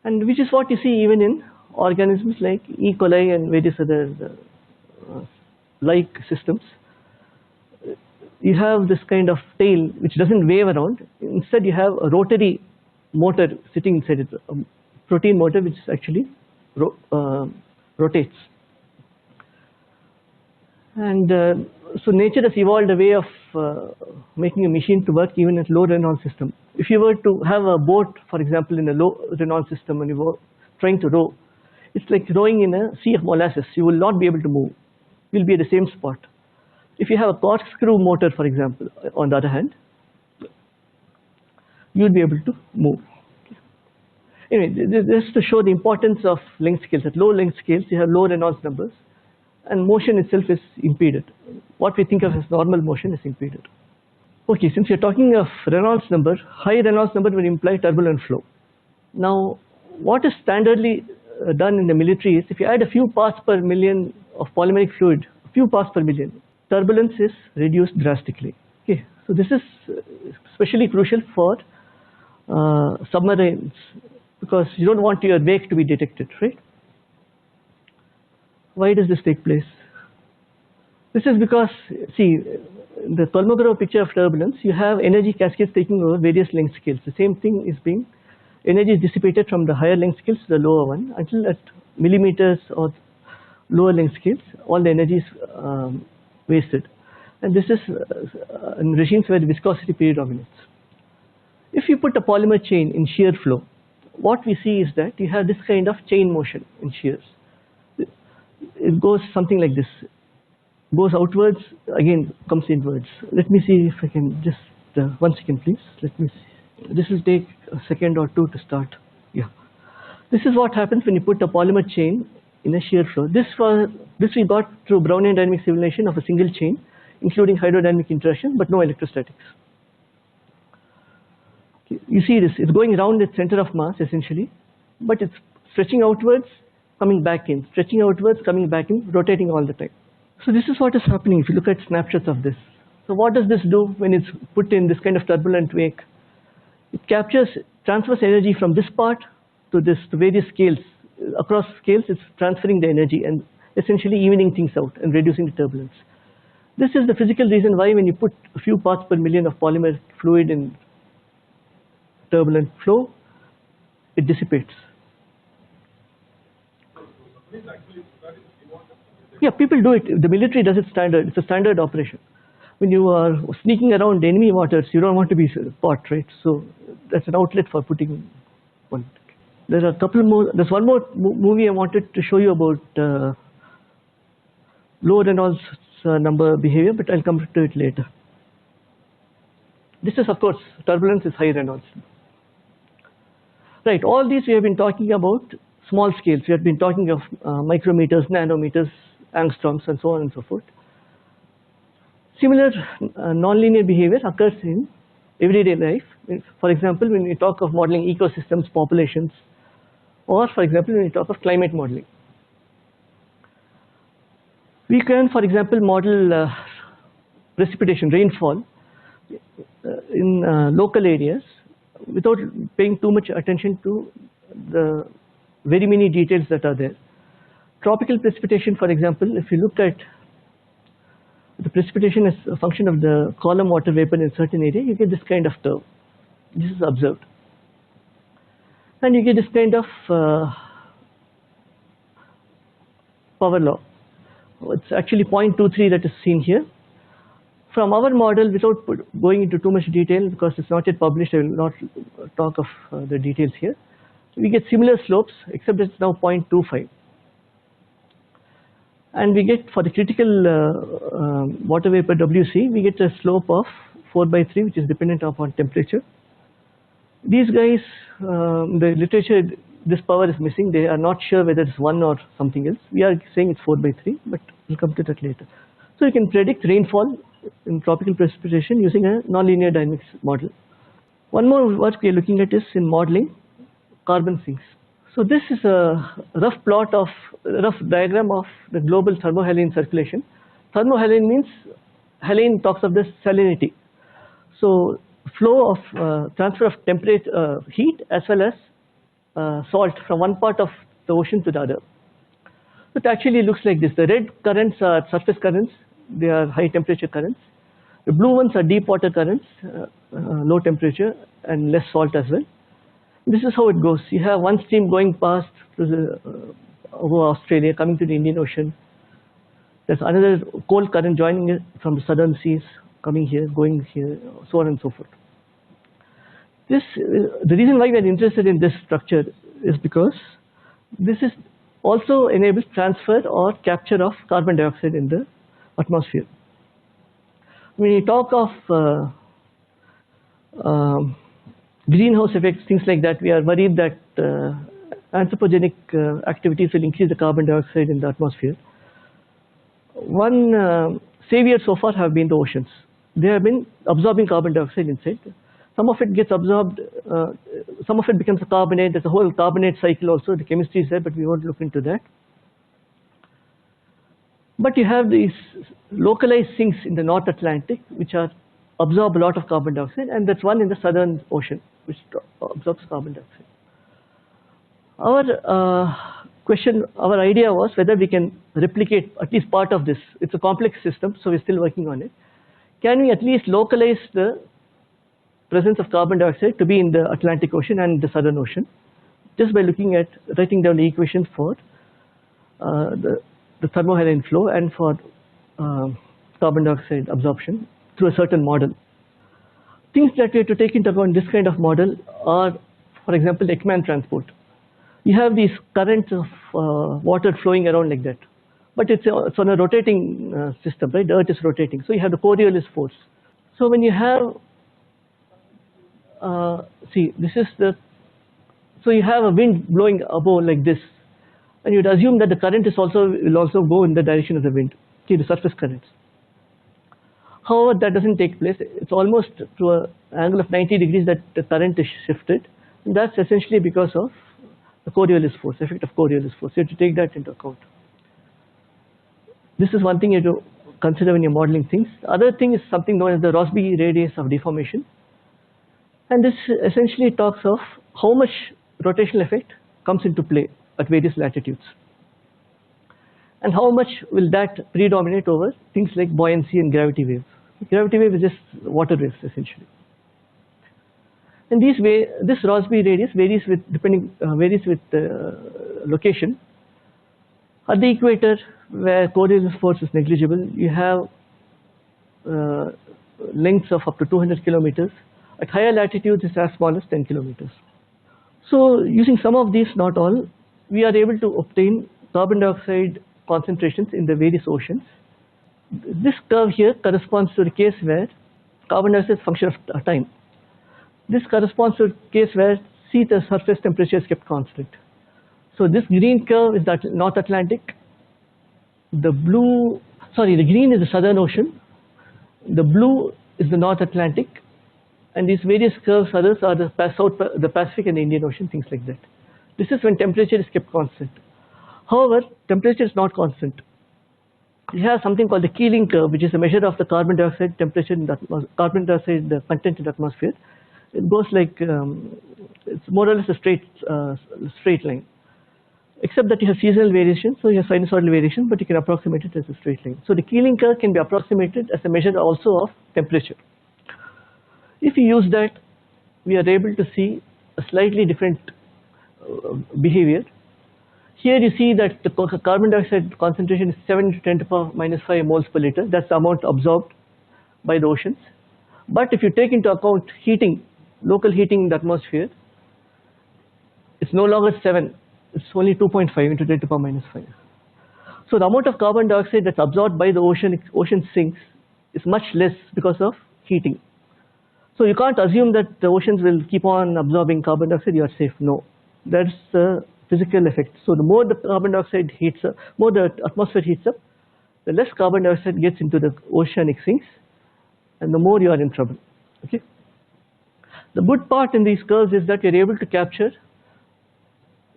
and which is what you see even in organisms like E. coli and various other like systems. You have this kind of tail which doesn't wave around. Instead you have a rotary motor sitting inside it, a protein motor which actually rotates. And so nature has evolved a way of making a machine to work even at low Reynolds system. If you were to have a boat, for example, in a low Reynolds system and you were trying to row, it's like rowing in a sea of molasses. You will not be able to move. You'll be at the same spot. If you have a corkscrew motor, for example, on the other hand, you'll be able to move. Anyway, this is to show the importance of length scales. At low length scales, you have low Reynolds numbers, and motion itself is impeded. What we think of as normal motion is impeded. Okay, since we're talking of Reynolds number, high Reynolds number will imply turbulent flow. Now, what is standardly done in the military is if you add a few parts per million of polymeric fluid, a few parts per million, turbulence is reduced drastically. Okay, so this is especially crucial for submarines because you don't want your wake to be detected, right? Why does this take place? This is because, see, the Kolmogorov picture of turbulence, you have energy cascades taking over various length scales. The same thing is being, energy is dissipated from the higher length scales to the lower one until at millimeters or lower length scales, all the energy is wasted. And this is in regimes where the viscosity predominates. If you put a polymer chain in shear flow, what we see is that you have this kind of chain motion in shears. It goes something like this, goes outwards, again comes inwards. Let me see if I can just, 1 second please, let me see. This will take a second or two to start. Yeah, this is what happens when you put a polymer chain in a shear flow. This we got through Brownian dynamic simulation of a single chain, including hydrodynamic interaction, but no electrostatics. Okay. You see this, it's going around its center of mass essentially, but it's stretching outwards, coming back in, stretching outwards, coming back in, rotating all the time. So this is what is happening if you look at snapshots of this. So what does this do when it's put in this kind of turbulent wake? It transfers energy from this part to this, to various scales. Across scales, it's transferring the energy and essentially evening things out and reducing the turbulence. This is the physical reason why when you put a few parts per million of polymer fluid in turbulent flow, it dissipates. Yeah, people do it. The military does it standard. It's a standard operation. When you are sneaking around enemy waters, you don't want to be caught, right? So that's an outlet for putting one. There are a couple more. There's one more movie I wanted to show you about low Reynolds number behavior, but I'll come to it later. This is, of course, turbulence is high Reynolds. Right, all these we have been talking about small scales. We have been talking of micrometers, nanometers, angstroms, and so on and so forth. Similar nonlinear behavior occurs in everyday life. For example, when we talk of modeling ecosystems, populations, or for example, when we talk of climate modeling. We can, for example, model precipitation, rainfall in local areas without paying too much attention to the very many details that are there. Tropical precipitation, for example, if you look at the precipitation as a function of the column water vapor in a certain area, you get this kind of curve. This is observed. and you get this kind of power law. It's actually 0.23 that is seen here. From our model, without going into too much detail because it's not yet published, I will not talk of the details here. We get similar slopes except it's now 0.25. And we get for the critical water vapor WC, we get a slope of 4/3, which is dependent upon temperature. These guys, the literature, this power is missing. They are not sure whether it's 1 or something else. We are saying it's 4/3, but we'll come to that later. So you can predict rainfall in tropical precipitation using a nonlinear dynamics model. One more work we are looking at is in modeling carbon sinks. So this is a rough diagram of the global thermohaline circulation. Thermohaline means haline talks of the salinity. So flow of transfer of temperature, heat as well as salt from one part of the ocean to the other. It actually looks like this. The red currents are surface currents. They are high temperature currents. The blue ones are deep water currents, low temperature and less salt as well. This is how it goes. You have one stream going past over Australia, coming to the Indian Ocean. There's another cold current joining it from the southern seas, coming here, going here, so on and so forth. The reason why we are interested in this structure is because this is also enables transfer or capture of carbon dioxide in the atmosphere. When you talk of greenhouse effects, things like that, we are worried that anthropogenic activities will increase the carbon dioxide in the atmosphere. One savior so far have been the oceans. They have been absorbing carbon dioxide inside. Some of it gets absorbed, some of it becomes a carbonate. There's a whole carbonate cycle also. The chemistry is there, but we won't look into that. But you have these localized sinks in the North Atlantic, which absorb a lot of carbon dioxide, and that's one in the Southern Ocean, which absorbs carbon dioxide. Our idea was whether we can replicate at least part of this. It's a complex system, so we're still working on it. Can we at least localize the presence of carbon dioxide to be in the Atlantic Ocean and the Southern Ocean, just by writing down the equation for the thermohaline flow and for carbon dioxide absorption through a certain model. Things that we have to take into account in this kind of model are, for example, Ekman transport. You have these currents of water flowing around like that, but it's on a rotating system, right? The Earth is rotating, so you have the Coriolis force. So when you have so you have a wind blowing above like this, and you'd assume that the current will also go in the direction of the wind, the surface currents. However, that doesn't take place. It's almost to an angle of 90 degrees that the current is shifted, and that's essentially because of the Coriolis force, effect of Coriolis force. You have to take that into account. This is one thing you have to consider when you're modeling things. The other thing is something known as the Rossby radius of deformation. And this essentially talks of how much rotational effect comes into play at various latitudes. And how much will that predominate over things like buoyancy and gravity waves. Gravity wave is just water waves essentially. And this Rossby radius varies with location. At the equator, where Coriolis force is negligible, you have lengths of up to 200 kilometers. At higher latitudes, it's as small as 10 kilometers. So using some of these, not all, we are able to obtain carbon dioxide concentrations in the various oceans. This curve here corresponds to the case where carbon dioxide is a function of time. This corresponds to a case where the surface temperature is kept constant. So this green curve is the North Atlantic. The green is the Southern Ocean. The blue is the North Atlantic. And these various curves, others are the Pacific and the Indian Ocean, things like that. This is when temperature is kept constant. However, temperature is not constant. We have something called the Keeling curve, which is a measure of the carbon dioxide temperature in the carbon dioxide content in the atmosphere. It goes like it's more or less a straight line, except that you have seasonal variation, so you have sinusoidal variation, but you can approximate it as a straight line. So the Keeling curve can be approximated as a measure also of temperature. If you use that, we are able to see a slightly different behavior. Here you see that the carbon dioxide concentration is 7 to 10 to the power minus 5 moles per liter. That's the amount absorbed by the oceans. But if you take into account heating, local heating in the atmosphere, it's no longer 7. It's only 2.5 into 10 to the power minus 5. So the amount of carbon dioxide that's absorbed by the ocean sinks is much less because of heating. So you can't assume that the oceans will keep on absorbing carbon dioxide, you are safe. No, that's the physical effect. So the more the carbon dioxide heats up, more the atmosphere heats up, the less carbon dioxide gets into the oceanic sinks, and the more you are in trouble. Okay. The good part in these curves is that you're able to capture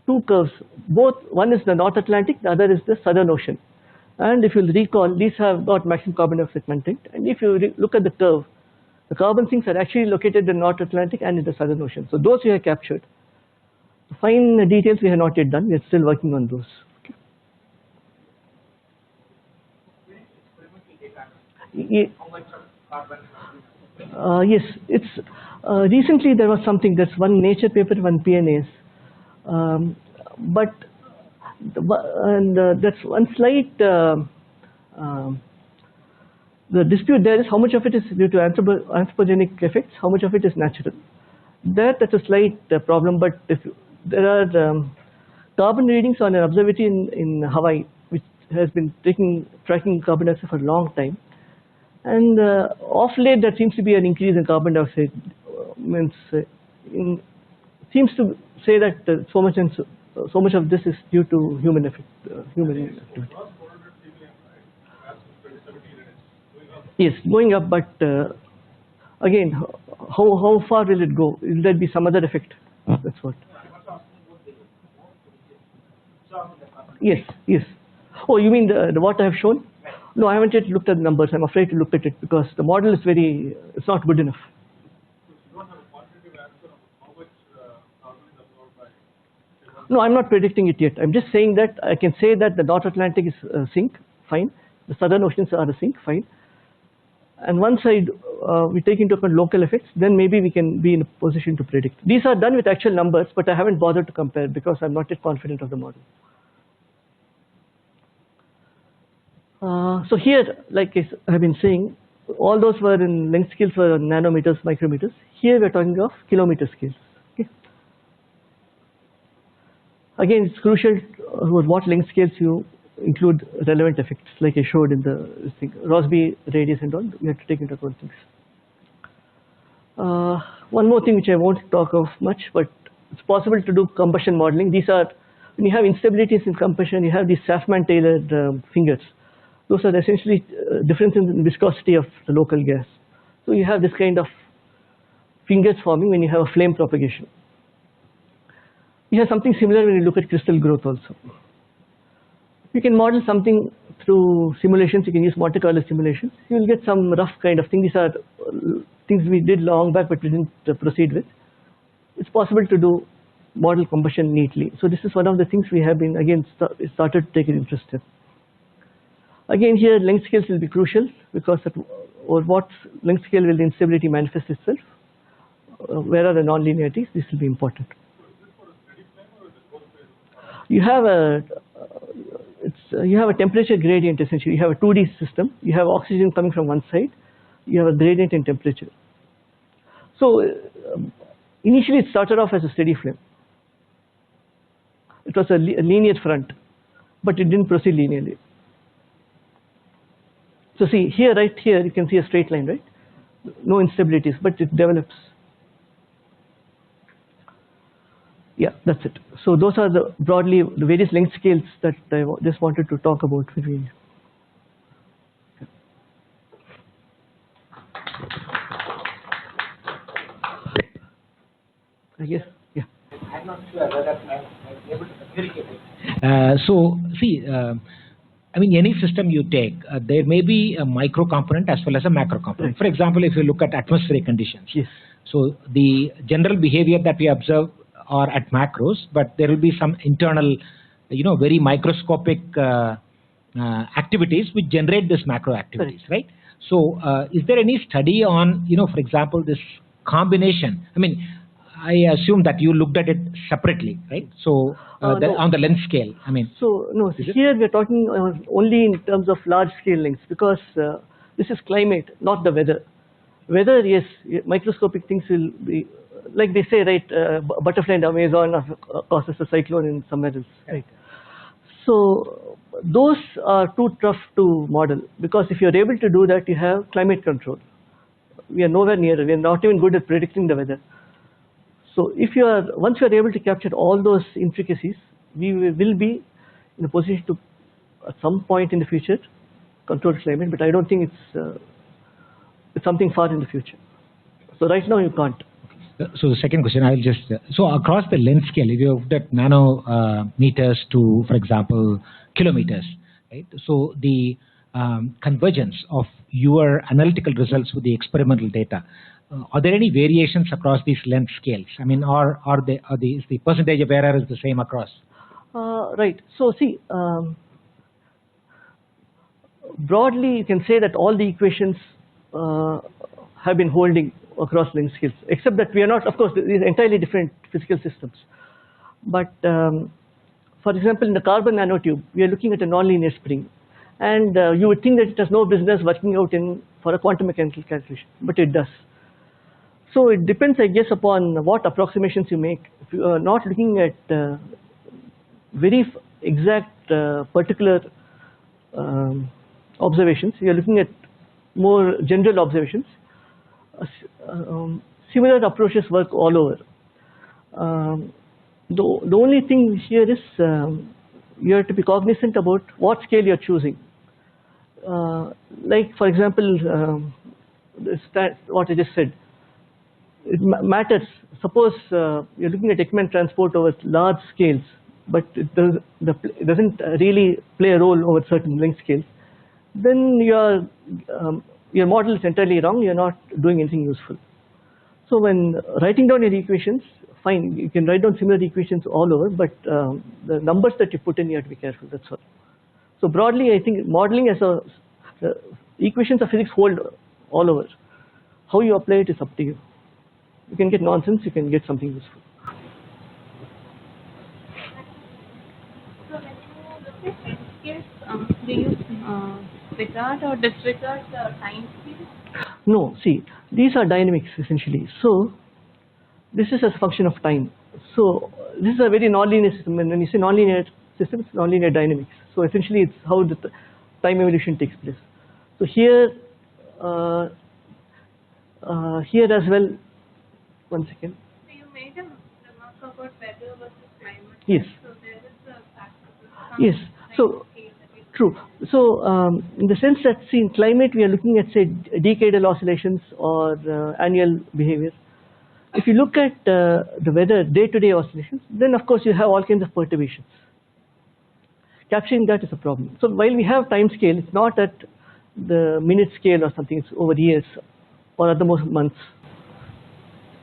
two curves. Both, one is the North Atlantic, the other is the Southern Ocean. And if you'll recall, these have got maximum carbon dioxide content. And if you look at the curve, the carbon sinks are actually located in the North Atlantic and in the Southern Ocean. So those we have captured. The fine details we have not yet done. We are still working on those. Okay. Yes, it's recently there was something. That's one Nature paper, one PNAS, but that's one slight. The dispute there is how much of it is due to anthropogenic effects, how much of it is natural. That's a slight problem, but if there are carbon readings on an observatory in Hawaii, which has been tracking carbon dioxide for a long time, and off late there seems to be an increase in carbon dioxide. Seems to say that so much of this is due to human activity. Yes, going up, but again, how far will it go? Will there be some other effect? That's what. Yes, yes. Oh, you mean the what I have shown? No, I haven't yet looked at the numbers. I'm afraid to look at it because the model is it's not good enough. No, I'm not predicting it yet. I'm just saying that I can say that the North Atlantic is a sink, fine. The Southern Oceans are a sink, fine. And once we take into account local effects, then maybe we can be in a position to predict. These are done with actual numbers, but I haven't bothered to compare because I'm not yet confident of the model. So here, like I have been saying, all those were in length scales for nanometers, micrometers. Here we're talking of kilometer scales. Okay. Again, it's crucial what length scales you include relevant effects, like I showed in the thing, Rossby radius and all. You have to take into account things. One more thing which I won't talk of much, but it's possible to do combustion modeling. These are, when you have instabilities in combustion, you have these Saffman-Taylor fingers. Those are essentially differences in viscosity of the local gas. So you have this kind of fingers forming when you have a flame propagation. You have something similar when you look at crystal growth also. You can model something through simulations. You can use Monte Carlo simulations. You will get some rough kind of thing. These are things we did long back, but we didn't proceed with. It's possible to do model combustion neatly. So this is one of the things we have been again started to take an interest in. Again, here length scales will be crucial because or what length scale will the instability manifest itself. Where are the non-linearities? This will be important. You have a temperature gradient essentially. You have a 2D system. You have oxygen coming from one side. You have a gradient in temperature. So initially it started off as a steady flame. It was a linear front, but it didn't proceed linearly. So see here, right here, you can see a straight line, right? No instabilities, but it develops. Yeah, that's it. So those are broadly the various length scales that I just wanted to talk about. I guess, yeah. I'm not sure whether I'm able to communicate it. So see, I mean, any system you take, there may be a micro component as well as a macro component. Right. For example, if you look at atmospheric conditions, yes. So the general behavior that we observe are at macros, but there will be some internal, very microscopic activities which generate this macro activities, right? So is there any study on, for example, this combination? I mean, I assume that you looked at it separately, right? So No. on the length scale, I mean. So no, here we are talking only in terms of large scale lengths, because this is climate, not the weather. Weather, yes, microscopic things will be, like they say, right, butterfly in the Amazon causes a cyclone in somewhere else, right? So those are too tough to model, because if you're able to do that, you have climate control. We are nowhere near it. We are not even good at predicting the weather. So if you are, once you are able to capture all those intricacies, we will be in a position to, at some point in the future, control climate. But I don't think it's something far in the future. So right now you can't. So the second question, I'll just, so across the length scale, if you looked at nanometers to, for example, kilometers, right? So the convergence of your analytical results with the experimental data, are there any variations across these length scales? I mean, is the percentage of error is the same across? Right. So see, broadly you can say that all the equations have been holding across length scales, except that we are not, of course, these are entirely different physical systems. But for example, in the carbon nanotube, we are looking at a nonlinear spring, and you would think that it has no business working out for a quantum mechanical calculation, but it does. So it depends, I guess, upon what approximations you make. If you are not looking at very exact particular observations, you are looking at more general observations. Similar approaches work all over. The only thing here is you have to be cognizant about what scale you are choosing. Like for example, what I just said, it matters. Suppose you're looking at Ekman transport over large scales, but it doesn't really play a role over certain length scales. Then your model is entirely wrong. You're not doing anything useful. So when writing down your equations, fine, you can write down similar equations all over, but the numbers that you put in, you have to be careful. That's all. So broadly, I think modeling the equations of physics hold all over. How you apply it is up to you. You can get nonsense, you can get something useful. So when you look at scales, do you regard or disregard the time scale? No, see, these are dynamics essentially. So this is a function of time. So this is a very nonlinear system, and when you say nonlinear systems, nonlinear dynamics. So essentially, it's how the time evolution takes place. So here, here as well. One second. So you made a remark about weather versus climate. Yes. So there is a factor. Yes. So true. So in the sense that, see, in climate we are looking at, say, decadal oscillations or annual behavior. If you look at the weather day-to-day oscillations, then of course you have all kinds of perturbations. Capturing that is a problem. So while we have time scale, it's not at the minute scale or something. It's over years or at the most months.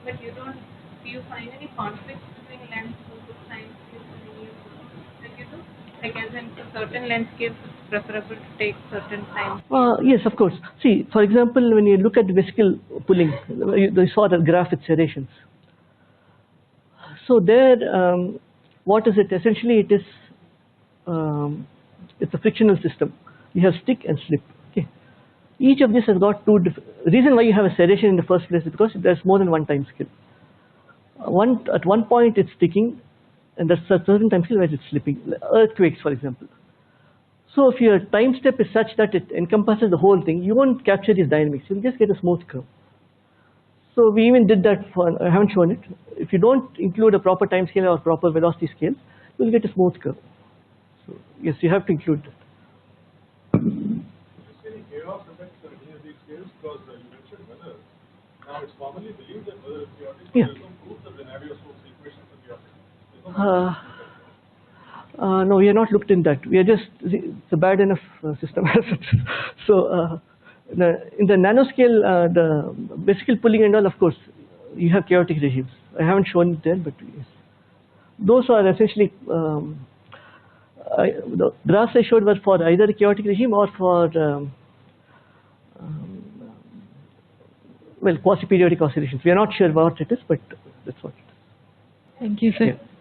But do you find any conflicts between length versus time scales when you do? Like as in for certain length scales, it's preferable to take certain time. Yes, of course. See, for example, when you look at the vesicle pulling, you saw the graph with serrations. So there, what is it? Essentially, it is it's a frictional system. You have stick and slip. Okay. Each of these has got two different. The reason why you have a serration in the first place is because there's more than one time scale. At one point it's sticking, and there's a certain time scale where it's slipping. Earthquakes, for example. So if your time step is such that it encompasses the whole thing, you won't capture these dynamics. You'll just get a smooth curve. So we even did that I haven't shown it. If you don't include a proper time scale or proper velocity scale, you'll get a smooth curve. So yes, you have to include that. Chaos affects any of these scales, because you mentioned weather. Now it's commonly believed that weather is chaotic, but there's no proof that the Navier-Stokes equations are chaotic. No, we have not looked in that. We are just, it's a bad enough system as such. So in the nanoscale, the vesicle pulling and all, of course, you have chaotic regimes. I haven't shown it there, but yes. Those are essentially, the graphs I showed were for either a chaotic regime or for, well, quasi-periodic oscillations. We are not sure what it is, but that's what it is. Thank you, sir. Yeah.